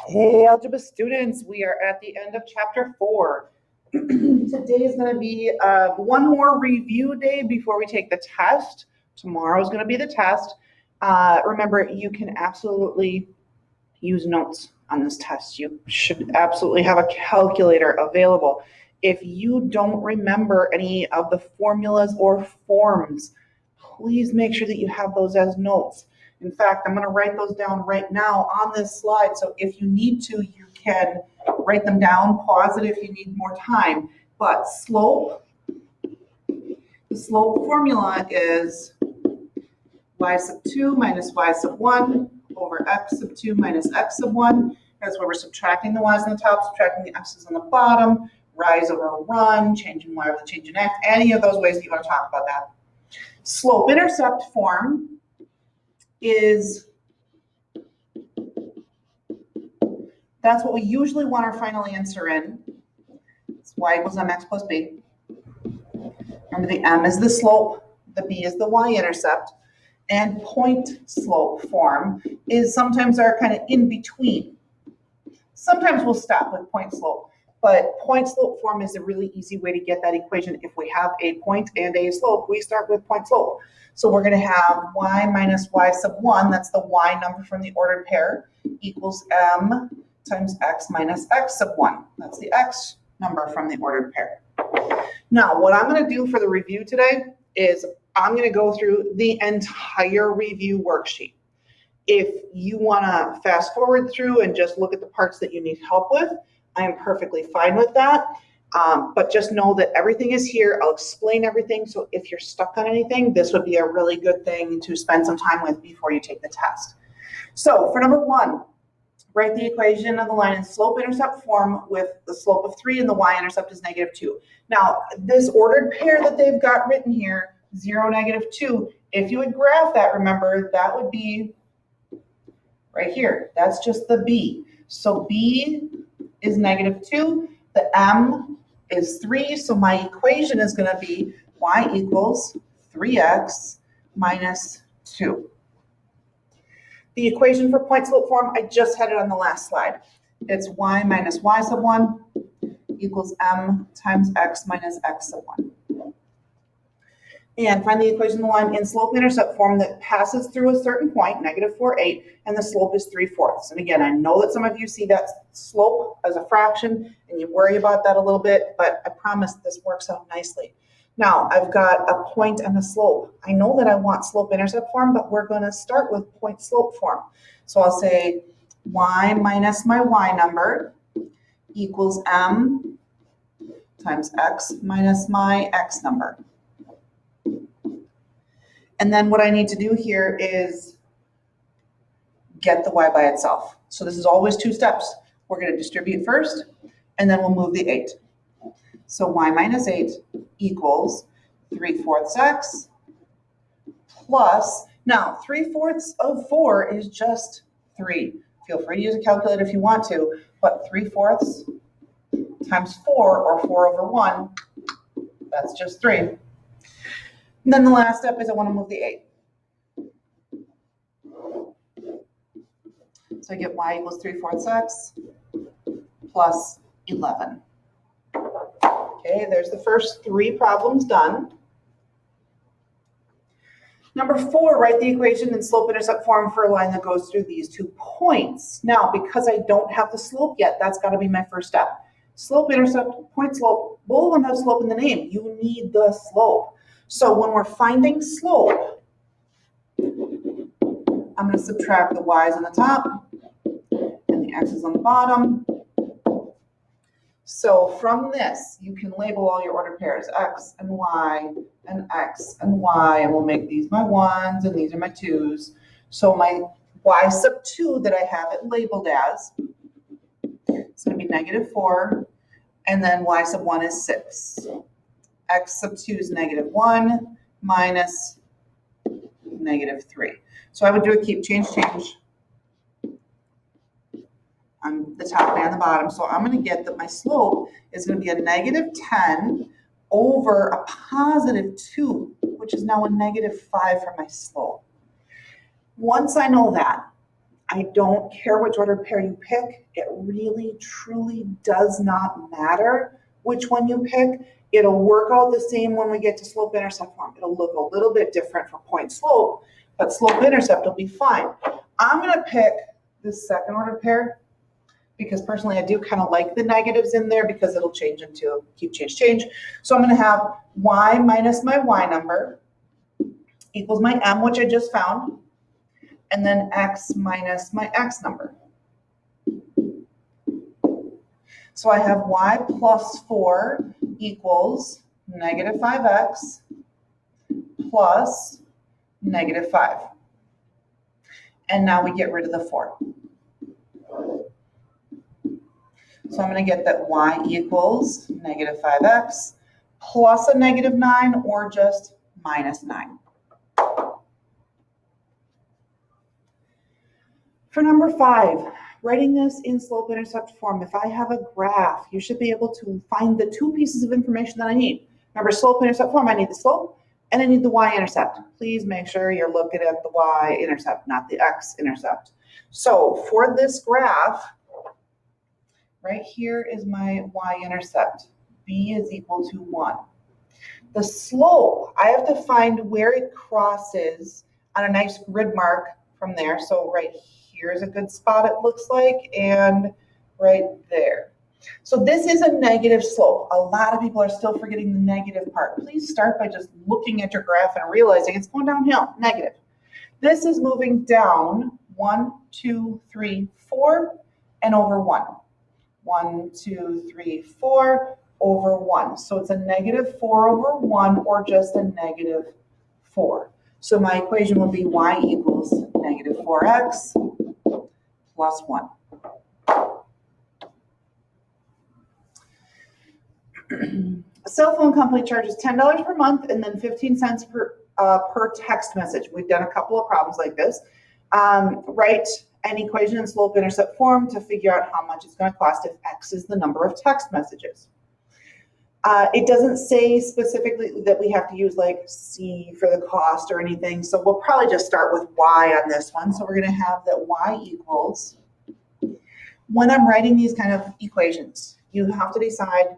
Hey, algebra students, we are at the end of chapter 4. Today is going to be one more review day before we take the test. Tomorrow is going to be the test. Remember, you can absolutely use notes on this test. You should absolutely have a calculator available. If you don't remember any of the formulas or forms, please make sure that you have those as notes. In fact, I'm going to write those down right now on this slide. So if you need to, you can write them down, pause it if you need more time. But the slope formula is y sub 2 minus y sub 1 over x sub 2 minus x sub 1. That's where we're subtracting the y's on the top, subtracting the x's on the bottom, rise over run, changing y over the change in x, any of those ways that you want to talk about that. Slope-intercept form is, that's what we usually want our final answer in. It's y equals mx plus b. Remember, the m is the slope, the b is the y-intercept, and point slope form is sometimes our kind of in between. Sometimes we'll stop with point slope, but point slope form is a really easy way to get that equation. If we have a point and a slope, we start with point slope. So we're going to have y minus y sub 1, that's the y number from the ordered pair, equals m times x minus x sub 1. That's the x number from the ordered pair. Now, what I'm going to do for the review today is I'm going to go through the entire review worksheet. If you want to fast forward through and just look at the parts that you need help with, I am perfectly fine with that. But just know that everything is here. I'll explain everything. So if you're stuck on anything, this would be a really good thing to spend some time with before you take the test. So for number 1, write the equation of the line in slope-intercept form with the slope of 3 and the y-intercept is negative 2. Now, this ordered pair that they've got written here, 0, negative 2, if you would graph that, remember, that would be right here. That's just the b. So b is negative 2. The m is 3. So my equation is going to be y equals 3x minus 2. The equation for point slope form, I just had it on the last slide. It's y minus y sub 1 equals m times x minus x sub 1. And find the equation of the line in slope-intercept form that passes through a certain point, negative 4, 8, and the slope is 3/4. And again, I know that some of you see that slope as a fraction, and you worry about that a little bit, but I promise this works out nicely. Now, I've got a point and a slope. I know that I want slope-intercept form, but we're going to start with point-slope form. So I'll say y minus my y number equals m times x minus my x number. And then what I need to do here is get the y by itself. So this is always 2 steps. We're going to distribute first, and then we'll move the 8. So y minus 8 equals 3/4 x plus, now 3/4 of 4 is just 3. Feel free to use a calculator if you want to, but 3/4 times 4, or 4 over 1, that's just 3. And then the last step is I want to move the 8. So I get y equals 3/4 x plus 11. Okay, there's the first 3 problems done. Number 4, write the equation in slope-intercept form for a line that goes through these 2 points. Now, because I don't have the slope yet, that's got to be my first step. Slope-intercept, point-slope, both of them have slope in the name. You need the slope. So when we're finding slope, I'm going to subtract the y's on the top and the x's on the bottom. So from this, you can label all your ordered pairs, x and y and x and y, and we'll make these my 1s and these are my 2s. So my y sub 2 that I have it labeled as, it's going to be negative 4, and then y sub 1 is 6. X sub 2 is negative 1 minus negative 3. So I would do a keep, change on the top and the bottom. So I'm going to get that my slope is going to be a negative 10 over a positive 2, which is now a negative 5 for my slope. Once I know that, I don't care which ordered pair you pick. It really, truly does not matter which one you pick. It'll work out the same when we get to slope-intercept form. It'll look a little bit different for point slope, but slope-intercept will be fine. I'm going to pick this second order pair because personally I do kind of like the negatives in there because it'll change into keep, change, change. So I'm going to have y minus my y number equals my m, which I just found, and then x minus my x number. So I have y plus 4 equals negative 5x plus negative 5. And now we get rid of the 4. So I'm going to get that y equals negative 5x plus a negative 9 or just minus 9. For number 5, writing this in slope-intercept form, if I have a graph, you should be able to find the two pieces of information that I need. Remember, slope-intercept form, I need the slope and I need the y-intercept. Please make sure you're looking at the y-intercept, not the x-intercept. So for this graph, right here is my y-intercept. B is equal to 1. The slope, I have to find where it crosses on a nice grid mark from there. So right here is a good spot, it looks like, and right there. So this is a negative slope. A lot of people are still forgetting the negative part. Please start by just looking at your graph and realizing it's going downhill, negative. This is moving down 1, 2, 3, 4, and over 1. 1, 2, 3, 4, over 1. So it's a negative 4 over 1 or just a negative 4. So my equation will be y equals negative 4x plus 1. A cell phone company charges $10 per month and then 15 cents per text message. We've done a couple of problems like this. Write an equation in slope-intercept form to figure out how much it's going to cost if x is the number of text messages. It doesn't say specifically that we have to use like C for the cost or anything, so we'll probably just start with y on this one. So we're going to have that y equals, when I'm writing these kind of equations, you have to decide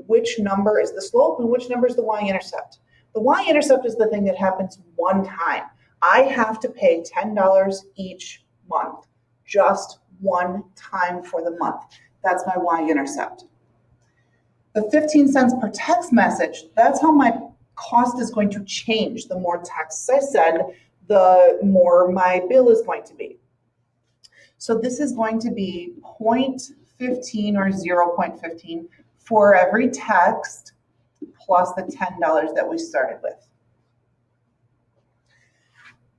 which number is the slope and which number is the y-intercept. The y-intercept is the thing that happens one time. I have to pay $10 each month, just one time for the month. That's my y-intercept. The 15 cents per text message, that's how my cost is going to change. The more texts I send, the more my bill is going to be. So this is going to be 0.15 or 0.15 for every text plus the $10 that we started with.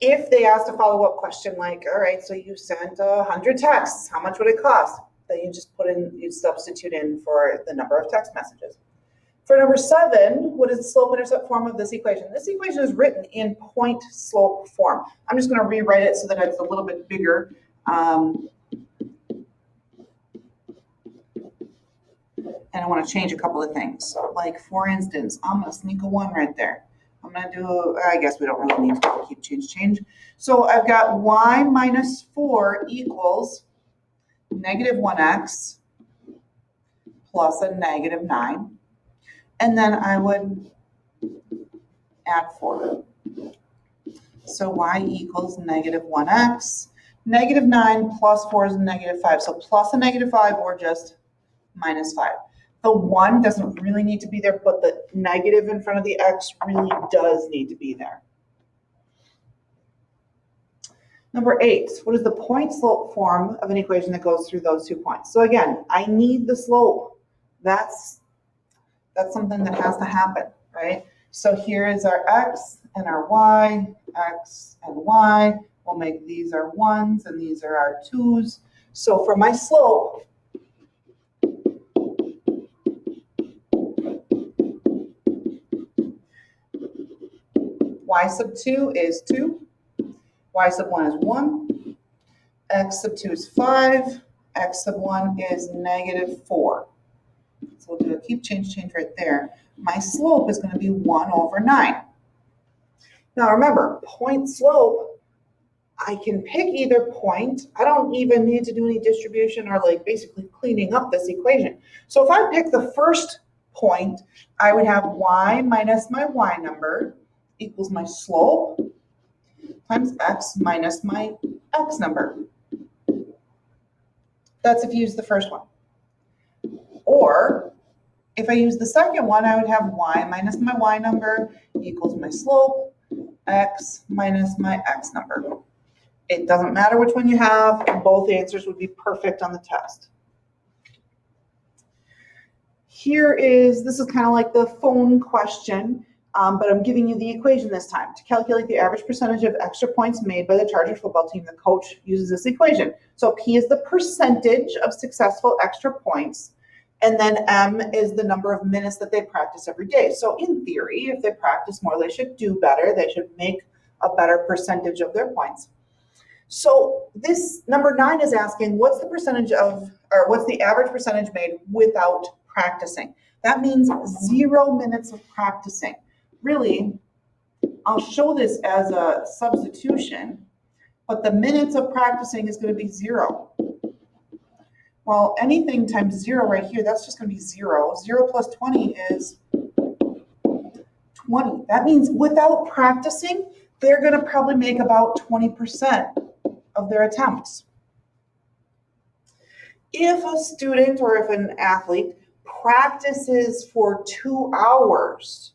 If they asked a follow-up question like, all right, so you sent 100 texts, how much would it cost? Then you just put in, you substitute in for the number of text messages. For number 7, what is the slope-intercept form of this equation? This equation is written in point slope form. I'm just going to rewrite it so that it's a little bit bigger. And I want to change a couple of things. Like, for instance, I'm going to sneak a 1 right there. I'm going to do, I guess we don't really need to keep change. So I've got y minus 4 equals negative 1x plus a negative 9. And then I would add 4. So y equals negative 1x. Negative 9 plus 4 is negative 5. So plus a negative 5 or just minus 5. The 1 doesn't really need to be there, but the negative in front of the x really does need to be there. Number 8, what is the point slope form of an equation that goes through those 2 points? So again, I need the slope. That's something that has to happen, right? So here is our x and our y, x and y. We'll make these our 1s and these are our 2s. So for my slope, y sub 2 is 2, y sub 1 is 1, x sub 2 is 5, x sub 1 is negative 4. So we'll do a keep, change right there. My slope is going to be 1 over 9. Now remember, point slope, I can pick either point. I don't even need to do any distribution or like basically cleaning up this equation. So if I pick the first point, I would have y minus my y number equals my slope times x minus my x number. That's if you use the first one. Or if I use the second one, I would have y minus my y number equals my slope, x minus my x number. It doesn't matter which one you have, both answers would be perfect on the test. This is kind of like the phone question, but I'm giving you the equation this time. To calculate the average percentage of extra points made by the Charger football team, the coach uses this equation. So P is the percentage of successful extra points, and then M is the number of minutes that they practice every day. So in theory, if they practice more, they should do better. They should make a better percentage of their points. So this number 9 is asking, what's the average percentage made without practicing? That means 0 minutes of practicing. Really, I'll show this as a substitution, but the minutes of practicing is going to be 0. Well, anything times 0 right here, that's just going to be 0. 0 plus 20 is 20. That means without practicing, they're going to probably make about 20% of their attempts. If a student or if an athlete practices for 2 hours,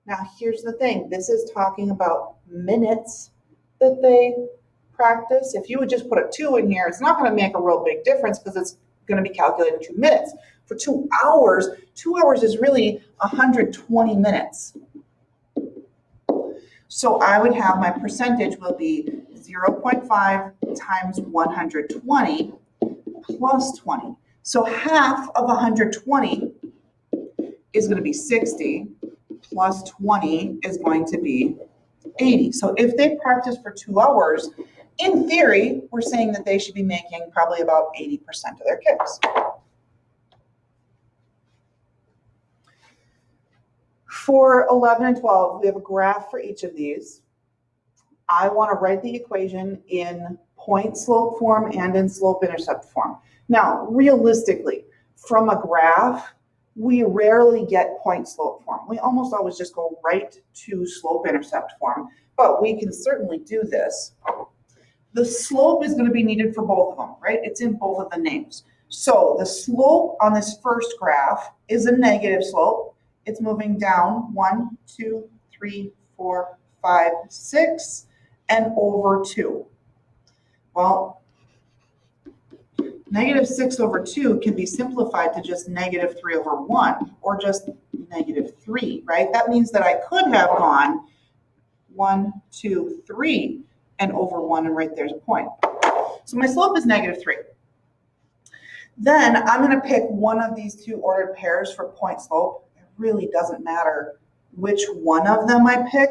now here's the thing, this is talking about minutes that they practice. If you would just put a 2 in here, it's not going to make a real big difference because it's going to be calculated 2 minutes. For 2 hours, 2 hours is really 120 minutes. So I would have my percentage will be 0.5 times 120 plus 20. So half of 120 is going to be 60 plus 20 is going to be 80. So if they practice for 2 hours, in theory, we're saying that they should be making probably about 80% of their kicks. For 11 and 12, we have a graph for each of these. I want to write the equation in point slope form and in slope intercept form. Now, realistically, from a graph, we rarely get point slope form. We almost always just go right to slope intercept form, but we can certainly do this. The slope is going to be needed for both of them, right? It's in both of the names. So the slope on this first graph is a negative slope. It's moving down 1, 2, 3, 4, 5, 6, and over 2. Well, negative 6 over 2 can be simplified to just negative 3 over 1, or just negative 3, right? That means that I could have gone 1, 2, 3, and over 1, and right there's a point. So my slope is negative 3. Then I'm going to pick one of these two ordered pairs for point slope. It really doesn't matter which one of them I pick.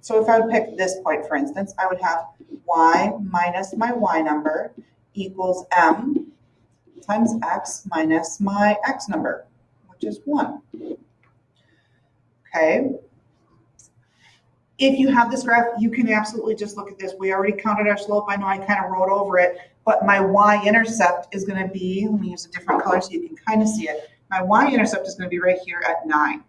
So if I would pick this point, for instance, I would have y minus my y number equals m times x minus my x number, which is 1. Okay. If you have this graph, you can absolutely just look at this. We already counted our slope. I know I kind of wrote over it, but my y-intercept is going to be, let me use a different color so you can kind of see it. My y-intercept is going to be right here at 9.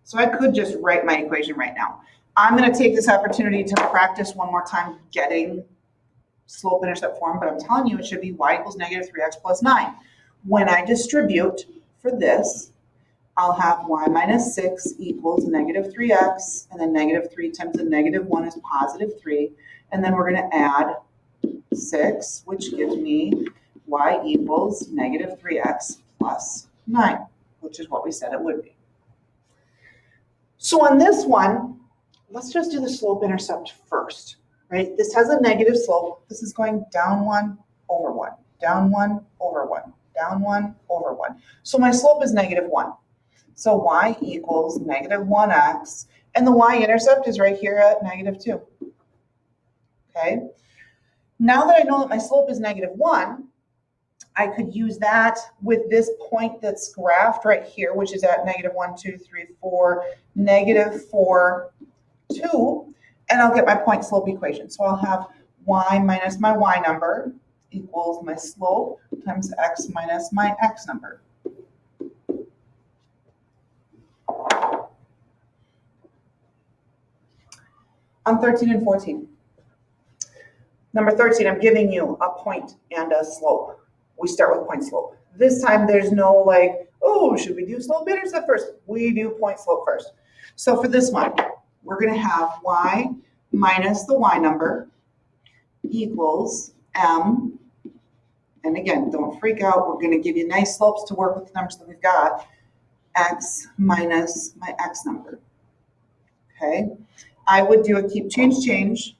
So I could just write my equation right now. I'm going to take this opportunity to practice one more time getting slope-intercept form, but I'm telling you it should be y equals negative 3x plus 9. When I distribute for this, I'll have y minus 6 equals negative 3x, and then negative 3 times the negative 1 is positive 3, and then we're going to add 6, which gives me y equals negative 3x plus 9, which is what we said it would be. So on this one, let's just do the slope-intercept first, right? This has a negative slope. This is going down 1 over 1, down 1 over 1, down 1 over 1. So my slope is negative 1. So y equals negative 1x, and the y-intercept is right here at negative 2. Okay? Now that I know that my slope is negative 1, I could use that with this point that's graphed right here, which is at negative 1, 2, 3, 4, negative 4, 2, and I'll get my point slope equation. So I'll have y minus my y number equals my slope times x minus my x number. On 13 and 14. Number 13, I'm giving you a point and a slope. We start with point slope. This time there's no like, oh, should we do slope intercept first? We do point slope first. So for this one, we're gonna have y minus the y number equals m, and again, don't freak out, we're gonna give you nice slopes to work with the numbers that we've got, x minus my x number, okay? I would do a keep change,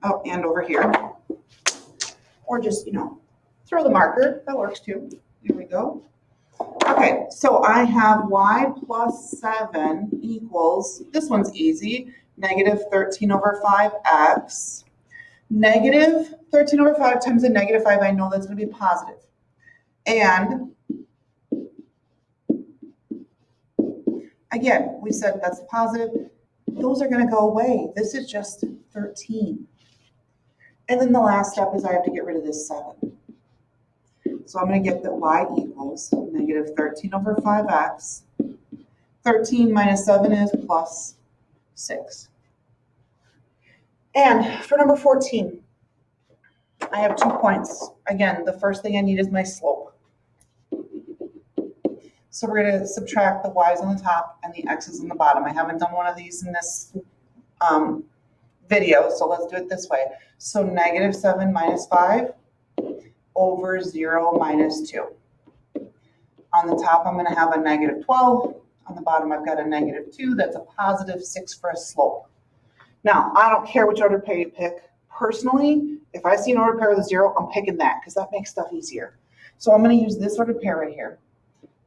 oh, and over here, or just, throw the marker, that works too. Here we go. Okay, so I have y plus 7 equals, this one's easy, negative 13 over 5x. Negative 13 over 5 times a negative 5, I know that's going to be positive. And again, we said that's positive. Those are going to go away. This is just 13. And then the last step is I have to get rid of this 7. So I'm going to get that y equals negative 13 over 5x. 13 minus 7 is plus 6. And for number 14, I have 2 points. Again, the first thing I need is my slope. So we're going to subtract the y's on the top and the x's on the bottom. I haven't done one of these in this video, so let's do it this way. So negative 7 minus 5 over 0 minus 2. On the top, I'm going to have a negative 12. On the bottom, I've got a negative 2. That's a positive 6 for a slope. Now, I don't care which order pair you pick. Personally, if I see an order pair with a 0, I'm picking that because that makes stuff easier. So I'm going to use this order pair right here.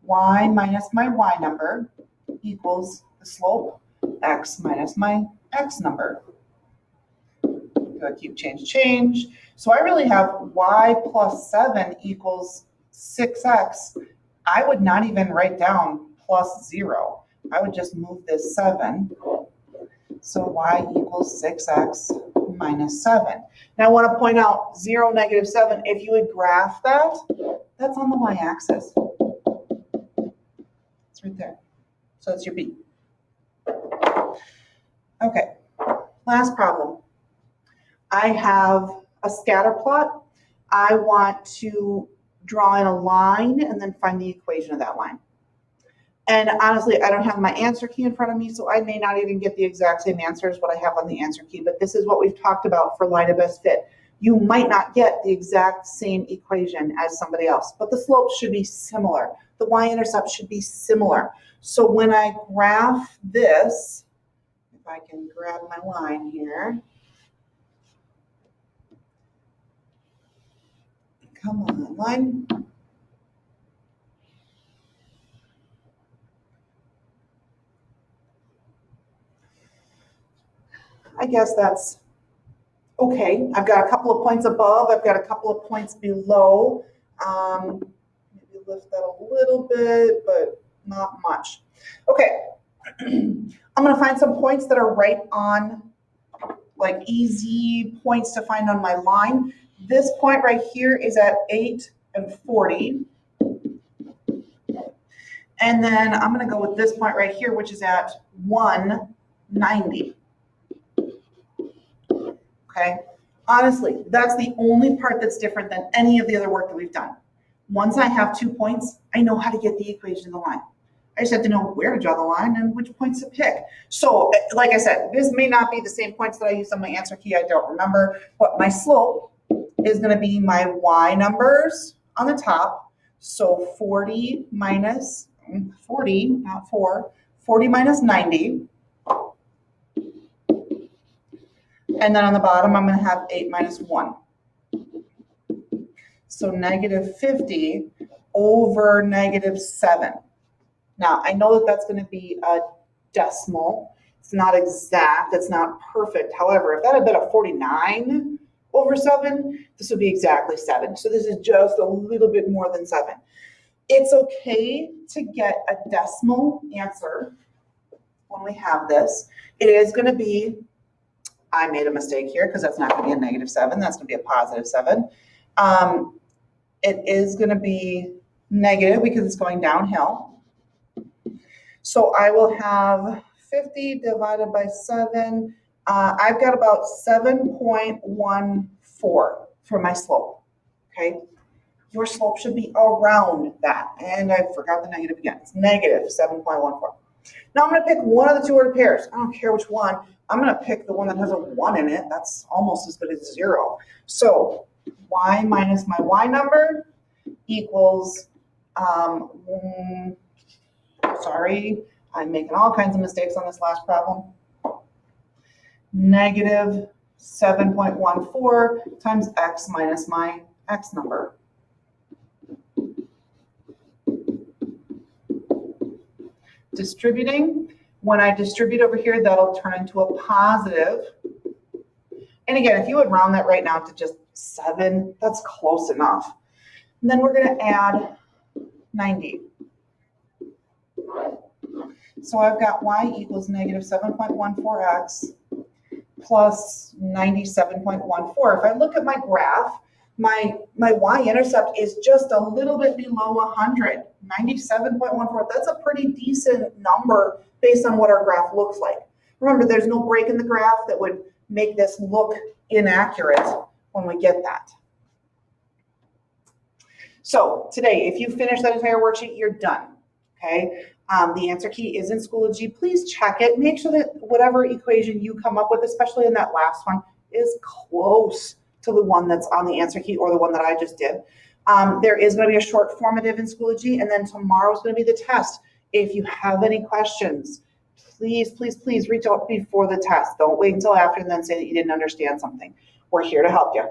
Y minus my y number equals the slope, x minus my x number. Do a keep change. So I really have y plus 7 equals 6x. I would not even write down plus 0. I would just move this 7. So y equals 6x minus 7. Now I want to point out 0, negative 7. If you would graph that, that's on the y-axis. It's right there. So it's your B. Okay, last problem. I have a scatter plot. I want to draw in a line and then find the equation of that line. And honestly, I don't have my answer key in front of me, so I may not even get the exact same answer as what I have on the answer key, but this is what we've talked about for line of best fit. You might not get the exact same equation as somebody else, but the slopes should be similar. The y-intercept should be similar. So when I graph this, if I can grab my line here. Come on, line. I guess that's okay. I've got a couple of points above. I've got a couple of points below. Maybe lift that a little bit, but not much. Okay. I'm going to find some points that are right on, like easy points to find on my line. This point right here is at 8 and 40. And then I'm going to go with this point right here, which is at 190. Okay. Honestly, that's the only part that's different than any of the other work that we've done. Once I have 2 points, I know how to get the equation of the line. I just have to know where to draw the line and which points to pick. So, like I said, this may not be the same points that I used on my answer key. I don't remember. But my slope is going to be my y numbers on the top. So 40 minus 40, not 4, 40 minus 90. And then on the bottom, I'm going to have 8 minus 1. So negative 50 over negative 7. Now, I know that that's going to be a decimal. It's not exact. It's not perfect. However, if that had been a 49 over 7, this would be exactly 7. So this is just a little bit more than 7. It's okay to get a decimal answer when we have this. It is going to be, I made a mistake here because that's not going to be a -7. That's going to be a +7. It is going to be negative because it's going downhill. So I will have 50 divided by 7. I've got about 7.14 for my slope, okay? Your slope should be around that. And I forgot the negative again. It's -7.14. Now I'm going to pick one of the two ordered pairs. I don't care which one. I'm going to pick the one that has a 1 in it. That's almost as good as 0. So y minus my y number equals, sorry, I'm making all kinds of mistakes on this last problem. -7.14 times x minus my x number. Distributing, when I distribute over here, that'll turn into a positive. And again, if you would round that right now to just 7, that's close enough. And then we're going to add 90. So I've got y equals -7.14x plus 97.14. If I look at my graph, my y-intercept is just a little bit below 100, 97.14. That's a pretty decent number based on what our graph looks like. Remember, there's no break in the graph that would make this look inaccurate when we get that. So today, if you finish that entire worksheet, you're done, okay? The answer key is in Schoology. Please check it. Make sure that whatever equation you come up with, especially in that last one, is close to the one that's on the answer key or the one that I just did. There is going to be a short formative in Schoology, and then tomorrow's going to be the test. If you have any questions, please, please, please reach out before the test. Don't wait until after and then say that you didn't understand something. We're here to help you.